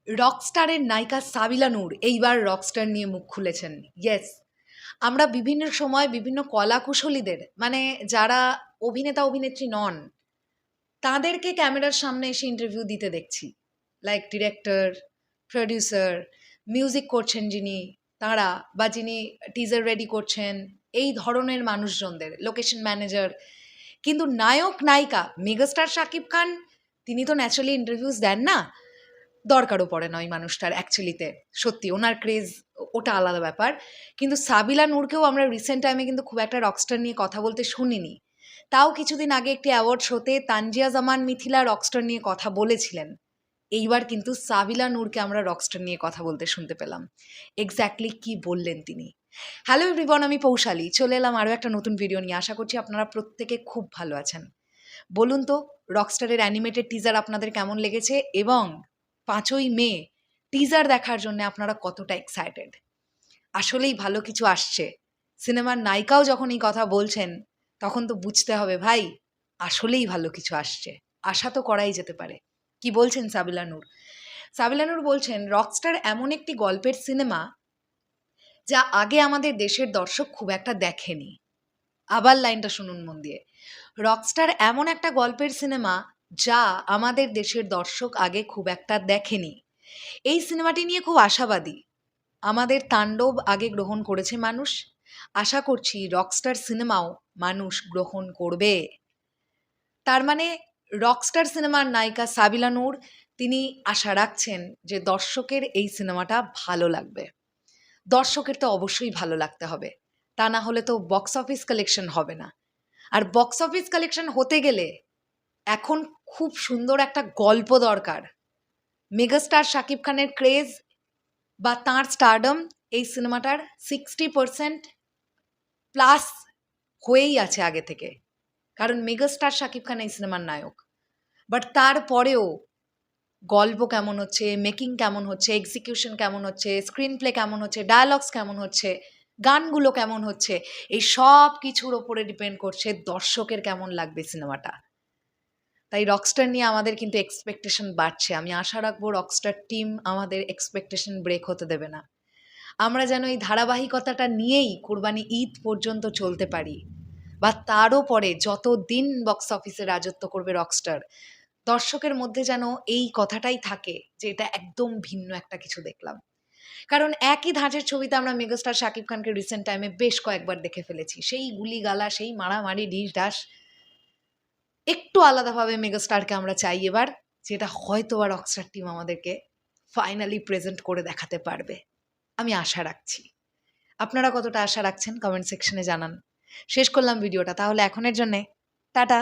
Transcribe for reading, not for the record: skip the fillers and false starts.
রকস্টারের নায়িকা সাবিলা নূর এইবার রকস্টার নিয়ে মুখ খুলেছেন। ইয়েস, আমরা বিভিন্ন সময় বিভিন্ন কলাকুশলীদের মানে যারা অভিনেতা অভিনেত্রী নন তাদেরকে ক্যামেরার সামনে এসে ইন্টারভিউ দিতে দেখছি। লাইক ডিরেক্টর, প্রডিউসার, মিউজিক করছেন যিনি তাঁরা, বা যিনি টিজার রেডি করছেন, এই ধরনের মানুষজনদের, লোকেশন ম্যানেজার। কিন্তু নায়ক নায়িকা মেগাস্টার শাকিব খান তিনি তো ন্যাচারালি ইন্টারভিউজ দেন না, দরকারও পড়ে না ওই মানুষটার অ্যাকচুয়ালিতে। সত্যি ওনার ক্রেজ ওটা আলাদা ব্যাপার। কিন্তু সাবিলা নূরকেও আমরা রিসেন্ট টাইমে কিন্তু খুব একটা রকস্টার নিয়ে কথা বলতে শুনিনি। তাও কিছুদিন আগে একটি অ্যাওয়ার্ড শোতে তানজিয়া জামান মিথিলা রকস্টার নিয়ে কথা বলেছিলেন। এইবার কিন্তু সাবিলা নূরকে আমরা রকস্টার নিয়ে কথা বলতে শুনতে পেলাম। এক্স্যাক্টলি কি বললেন তিনি। হ্যালো এভরিওয়ান, আমি পৌশালী চলে এলাম আরও একটা নতুন ভিডিও নিয়ে। আশা করছি আপনারা প্রত্যেকে খুব ভালো আছেন। বলুন তো, রকস্টারের অ্যানিমেটেড টিজার আপনাদের কেমন লেগেছে এবং 5ই মে টিজার দেখার জন্য আপনারা কতটা এক্সাইটেড? আসলেই ভালো কিছু আসছে। সিনেমার নায়িকাও যখন এই কথা বলছেন তখন তো বুঝতে হবে ভাই আসলেই ভালো কিছু আসছে। আশা তো করাই যেতে পারে। কি বলছেন সাবিলা নূর? সাবিলা নূর বলছেন রকস্টার এমন একটি গল্পের সিনেমা যা আগে আমাদের দেশের দর্শক খুব একটা দেখেনি। আবার লাইনটা শুনুন মন দিয়ে। রকস্টার এমন একটা গল্পের সিনেমা যা আমাদের দেশের দর্শক আগে খুব একটা দেখেনি। এই সিনেমাটি নিয়ে খুব আশাবাদী। আমাদের তাণ্ডব আগে গ্রহণ করেছে মানুষ, আশা করছি রকস্টার সিনেমাও মানুষ গ্রহণ করবে। তার মানে রকস্টার সিনেমার নায়িকা সাবিলা নূর তিনি আশা রাখছেন যে দর্শকের এই সিনেমাটা ভালো লাগবে। দর্শকের তো অবশ্যই ভালো লাগতে হবে, তা না হলে তো বক্স অফিস কালেকশন হবে না। আর বক্স অফিস কালেকশন হতে গেলে এখন খুব সুন্দর একটা গল্প দরকার। মেগাস্টার শাকিব খানের ক্রেজ বা তাঁর স্টারডম এই সিনেমাটার 60% প্লাস হয়েই আছে আগে থেকে, কারণ মেগাস্টার শাকিব খান এই সিনেমার নায়ক। বাট তারপরেও গল্প কেমন হচ্ছে, মেকিং কেমন হচ্ছে, এক্সিকিউশন কেমন হচ্ছে, স্ক্রিন প্লে কেমন হচ্ছে, ডায়ালগস কেমন হচ্ছে, গানগুলো কেমন হচ্ছে, এই সব কিছুর ওপরে ডিপেন্ড করছে দর্শকের কেমন লাগবে সিনেমাটা। তাই রকস্টার নিয়ে আমাদের কিন্তু এক্সপেকটেশন বাড়ছে। আমি আশা রাখবো রকস্টার টিম আমাদের এক্সপেকটেশন ব্রেক হতে দেবে না। আমরা যেন এই ধারাবাহিকতাটা নিয়েই কোরবানি ঈদ পর্যন্ত চলতে পারি, বা তারও পরে যত দিন বক্স অফিসে রাজত্ব করবে রকস্টার, দর্শকের মধ্যে যেন এই কথাটাই থাকে যে এটা একদম ভিন্ন একটা কিছু দেখলাম। কারণ একই ধাঁচের ছবিতে আমরা মেগাস্টার শাকিব খানকে রিসেন্ট টাইমে বেশ কয়েকবার দেখে ফেলেছি, সেই গুলিগালা, সেই মারামারি, ঢিস ঢাস। একটু আলাদাভাবে মেগাস্টারকে আমরা চাই এবার, যেটা হয়তো আর রকস্টার টিম আমাদেরকে ফাইনালি প্রেজেন্ট করে দেখাতে পারবে। আমি আশা রাখছি। আপনারা কতটা আশা রাখছেন কমেন্ট সেকশনে জানান। শেষ করলাম ভিডিওটা, তাহলে এখনের জন্যে টাটা।